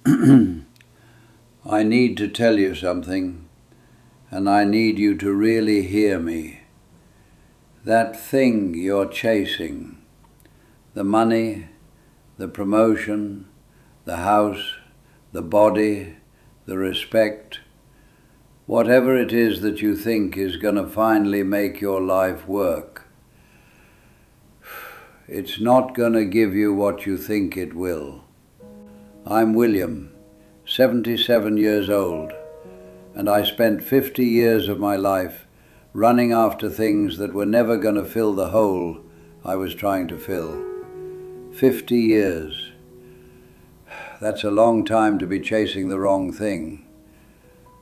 I need to tell you something, and I need you to really hear me. That thing you're chasing, the money, the promotion, the house, the body, the respect, whatever it is that you think is going to finally make your life work, it's not going to give you what you think it will. I'm William, 77 years old, and I spent 50 years of my life running after things that were never going to fill the hole I was trying to fill. 50 years. That's a long time to be chasing the wrong thing.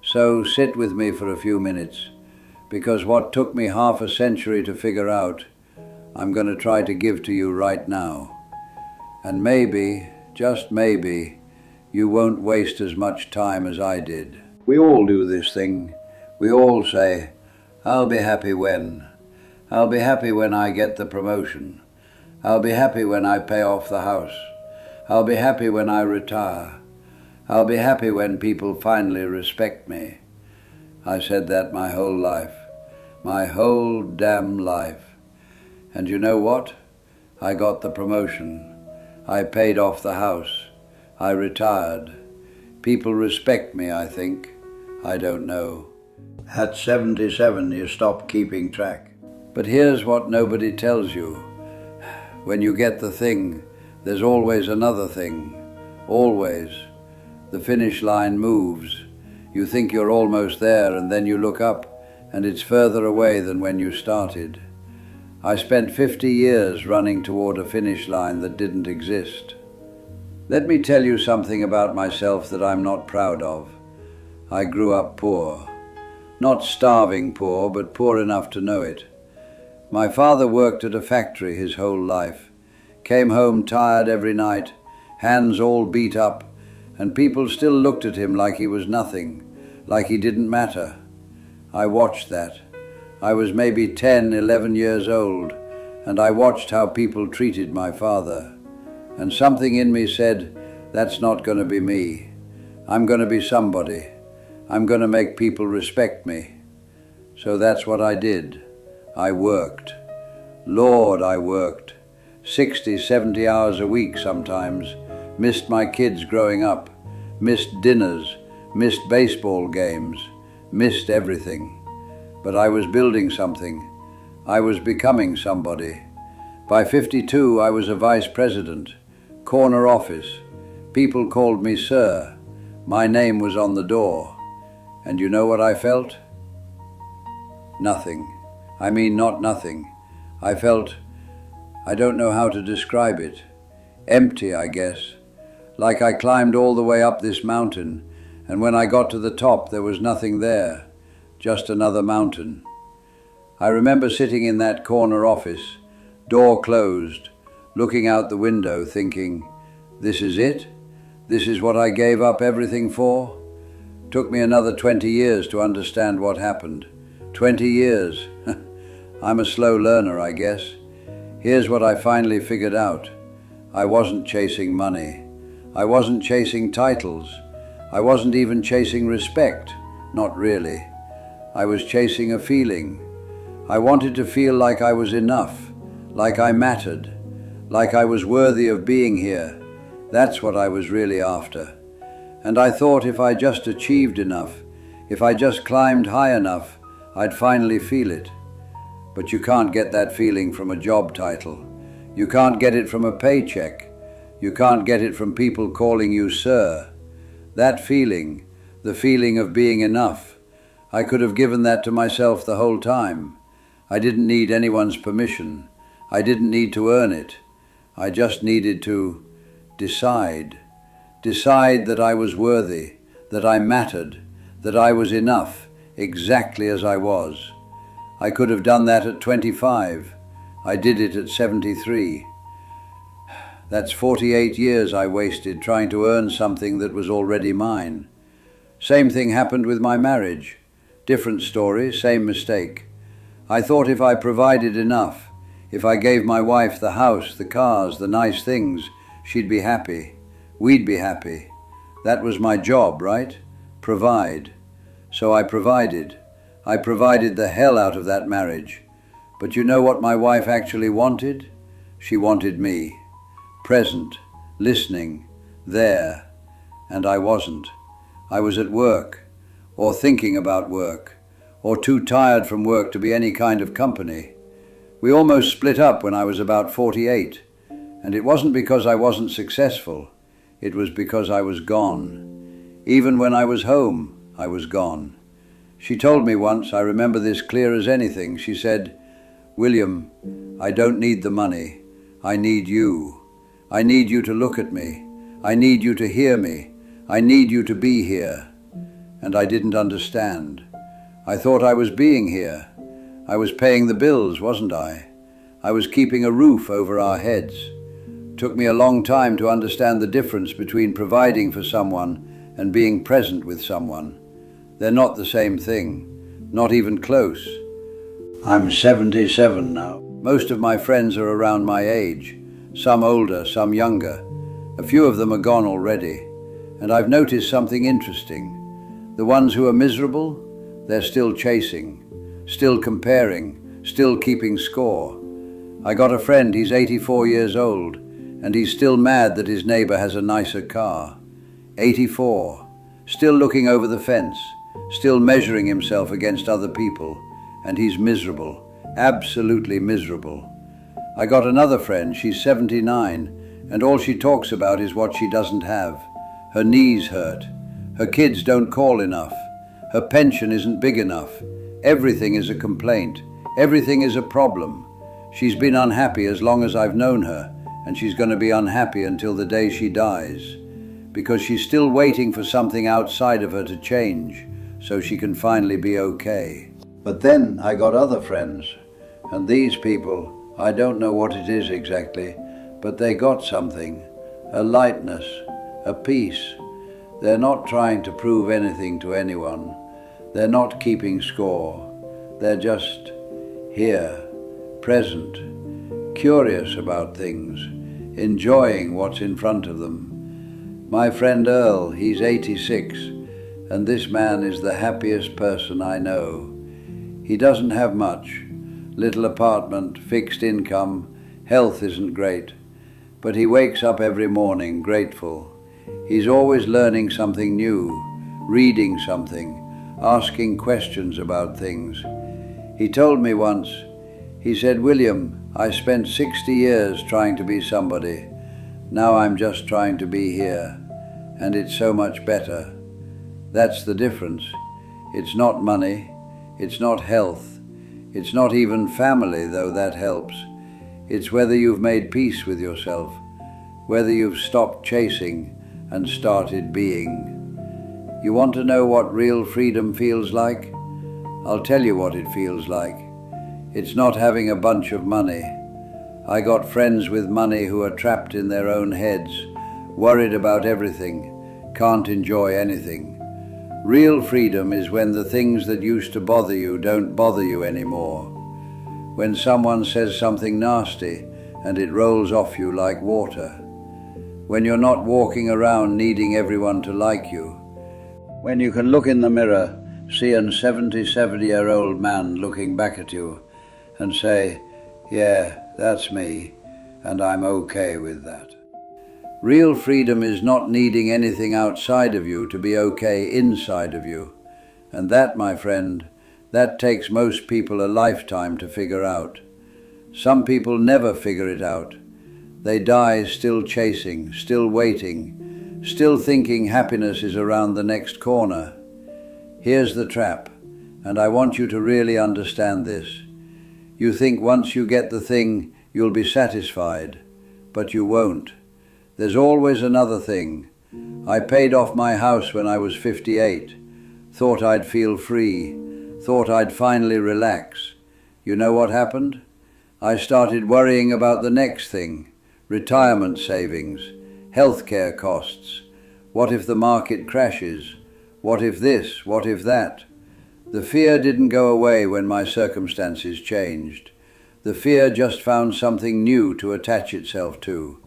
So sit with me for a few minutes, because what took me half a century to figure out, I'm going to try to give to you right now. And maybe, just maybe, you won't waste as much time as I did. We all do this thing. We all say, I'll be happy when. I'll be happy when I get the promotion. I'll be happy when I pay off the house. I'll be happy when I retire. I'll be happy when people finally respect me. I said that my whole life. My whole damn life. And you know what? I got the promotion. I paid off the house. I retired. People respect me, I think. I don't know. At 77, you stop keeping track. But here's what nobody tells you. When you get the thing, there's always another thing. Always. The finish line moves. You think you're almost there, and then you look up, and it's further away than when you started. I spent 50 years running toward a finish line that didn't exist. Let me tell you something about myself that I'm not proud of. I grew up poor. Not starving poor, but poor enough to know it. My father worked at a factory his whole life, came home tired every night, hands all beat up, and people still looked at him like he was nothing, like he didn't matter. I watched that. I was maybe 10, 11 years old, and I watched how people treated my father. And something in me said, that's not going to be me. I'm going to be somebody. I'm going to make people respect me. So that's what I did. I worked. Lord, I worked. 60, 70 hours a week sometimes. Missed my kids growing up. Missed dinners. Missed baseball games. Missed everything. But I was building something. I was becoming somebody. By 52, I was a vice president. Corner office. People called me sir. My name was on the door. And you know what I felt? Nothing. I mean, not nothing. I felt, I don't know how to describe it. Empty, I guess. Like I climbed all the way up this mountain, and when I got to the top, there was nothing there. Just another mountain. I remember sitting in that corner office, door closed, looking out the window thinking, this is it? This is what I gave up everything for? Took me another 20 years to understand what happened. 20 years. I'm a slow learner, I guess. Here's what I finally figured out. I wasn't chasing money. I wasn't chasing titles. I wasn't even chasing respect. Not really. I was chasing a feeling. I wanted to feel like I was enough, like I mattered, like I was worthy of being here. That's what I was really after. And I thought if I just achieved enough, if I just climbed high enough, I'd finally feel it. But you can't get that feeling from a job title. You can't get it from a paycheck. You can't get it from people calling you sir. That feeling, the feeling of being enough, I could have given that to myself the whole time. I didn't need anyone's permission. I didn't need to earn it. I just needed to decide. Decide that I was worthy, that I mattered, that I was enough, exactly as I was. I could have done that at 25. I did it at 73. That's 48 years I wasted trying to earn something that was already mine. Same thing happened with my marriage. Different story, same mistake. I thought if I provided enough, if I gave my wife the house, the cars, the nice things, she'd be happy. We'd be happy. That was my job, right? Provide. So I provided. I provided the hell out of that marriage. But you know what my wife actually wanted? She wanted me. Present, listening, there. And I wasn't. I was at work, or thinking about work, or too tired from work to be any kind of company. We almost split up when I was about 48, and it wasn't because I wasn't successful. It was because I was gone. Even when I was home, I was gone. She told me once, I remember this clear as anything, she said, "William, I don't need the money. I need you. I need you to look at me. I need you to hear me. I need you to be here." And I didn't understand. I thought I was being here. I was paying the bills, wasn't I? I was keeping a roof over our heads. Took me a long time to understand the difference between providing for someone and being present with someone. They're not the same thing, not even close. I'm 77 now. Most of my friends are around my age, some older, some younger. A few of them are gone already, and I've noticed something interesting. The ones who are miserable, they're still chasing, still comparing, still keeping score. I got a friend, he's 84 years old, and he's still mad that his neighbor has a nicer car. 84, still looking over the fence, still measuring himself against other people, and he's miserable, absolutely miserable. I got another friend, she's 79, and all she talks about is what she doesn't have. Her knees hurt. Her kids don't call enough. Her pension isn't big enough. Everything is a complaint. Everything is a problem. She's been unhappy as long as I've known her, and she's going to be unhappy until the day she dies, because she's still waiting for something outside of her to change, so she can finally be okay. But then I got other friends, and these people, I don't know what it is exactly, but they got something, a lightness, a peace. They're not trying to prove anything to anyone. They're not keeping score. They're just here, present, curious about things, enjoying what's in front of them. My friend Earl, he's 86, and this man is the happiest person I know. He doesn't have much. Little apartment, fixed income, health isn't great, but he wakes up every morning grateful. He's always learning something new, reading something, asking questions about things. He told me once, he said, "William, I spent 60 years trying to be somebody. Now I'm just trying to be here, and it's so much better." That's the difference. It's not money, it's not health, it's not even family, though that helps. It's whether you've made peace with yourself, whether you've stopped chasing and started being. You want to know what real freedom feels like? I'll tell you what it feels like. It's not having a bunch of money. I got friends with money who are trapped in their own heads, worried about everything, can't enjoy anything. Real freedom is when the things that used to bother you don't bother you anymore. When someone says something nasty and it rolls off you like water. When you're not walking around needing everyone to like you. When you can look in the mirror, see a 77-year-old man looking back at you and say, "Yeah, that's me, and I'm okay with that." Real freedom is not needing anything outside of you to be okay inside of you. And that, my friend, that takes most people a lifetime to figure out. Some people never figure it out. They die still chasing, still waiting, still thinking happiness is around the next corner. Here's the trap, and I want you to really understand this. You think once you get the thing, you'll be satisfied, but you won't. There's always another thing. I paid off my house when I was 58, thought I'd feel free, thought I'd finally relax. You know what happened? I started worrying about the next thing. Retirement savings, healthcare costs. What if the market crashes? What if this? What if that? The fear didn't go away when my circumstances changed. The fear just found something new to attach itself to.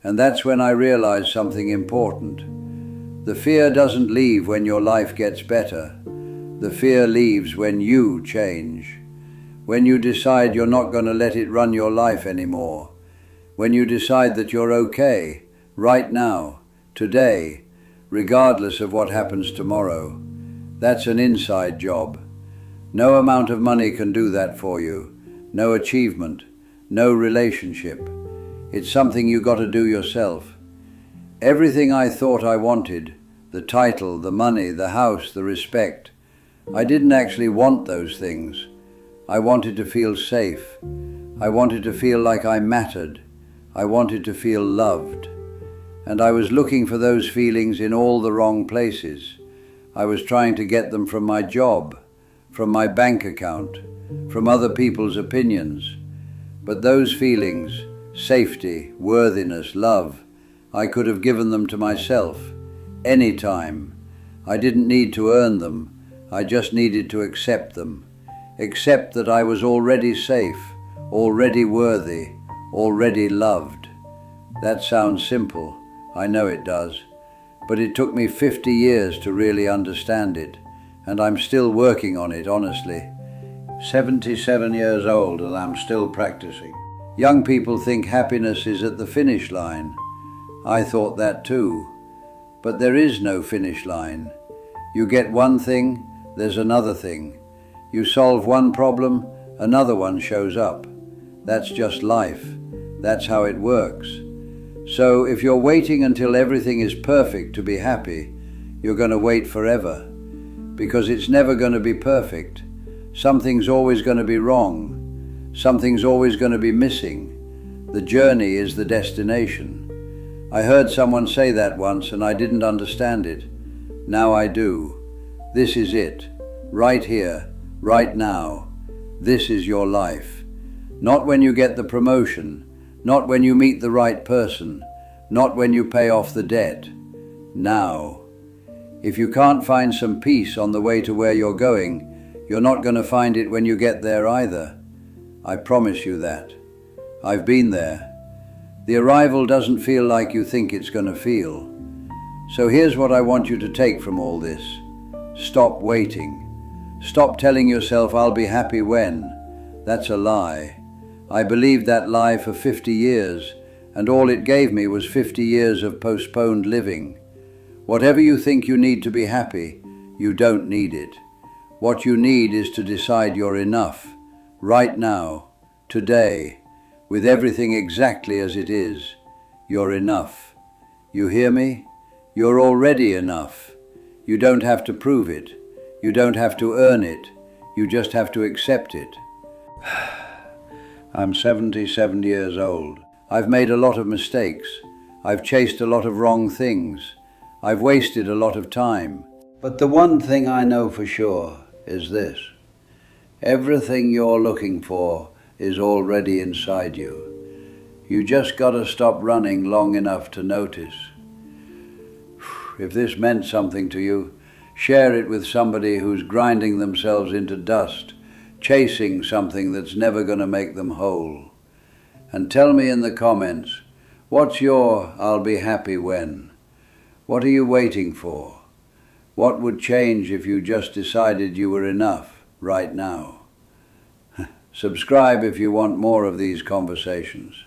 And that's when I realized something important. The fear doesn't leave when your life gets better. The fear leaves when you change. When you decide you're not going to let it run your life anymore. When you decide that you're okay, right now, today, regardless of what happens tomorrow. That's an inside job. No amount of money can do that for you. No achievement, no relationship. It's something you got to do yourself. Everything I thought I wanted, the title, the money, the house, the respect, I didn't actually want those things. I wanted to feel safe. I wanted to feel like I mattered. I wanted to feel loved. And I was looking for those feelings in all the wrong places. I was trying to get them from my job, from my bank account, from other people's opinions. But those feelings, safety, worthiness, love, I could have given them to myself, any time. I didn't need to earn them. I just needed to accept them. Accept that I was already safe, already worthy, already loved. That sounds simple. I know it does. But it took me 50 years to really understand it. And I'm still working on it, honestly. 77 years old and I'm still practicing. Young people think happiness is at the finish line. I thought that too. But there is no finish line. You get one thing, there's another thing. You solve one problem, another one shows up. That's just life. That's how it works. So if you're waiting until everything is perfect to be happy, you're going to wait forever. Because it's never going to be perfect. Something's always going to be wrong. Something's always going to be missing. The journey is the destination. I heard someone say that once and I didn't understand it. Now I do. This is it. Right here, right now. This is your life. Not when you get the promotion. Not when you meet the right person. Not when you pay off the debt. Now. If you can't find some peace on the way to where you're going, you're not going to find it when you get there either. I promise you that. I've been there. The arrival doesn't feel like you think it's going to feel. So here's what I want you to take from all this. Stop waiting. Stop telling yourself, I'll be happy when. That's a lie. I believed that lie for 50 years, and all it gave me was 50 years of postponed living. Whatever you think you need to be happy, you don't need it. What you need is to decide you're enough, right now, today, with everything exactly as it is. You're enough. You hear me? You're already enough. You don't have to prove it. You don't have to earn it. You just have to accept it. I'm 77 years old. I've made a lot of mistakes. I've chased a lot of wrong things. I've wasted a lot of time. But the one thing I know for sure is this. Everything you're looking for is already inside you. You just got to stop running long enough to notice. If this meant something to you, share it with somebody who's grinding themselves into dust, chasing something that's never going to make them whole. And tell me in the comments, what's your I'll be happy when? What are you waiting for? What would change if you just decided you were enough right now? Subscribe if you want more of these conversations.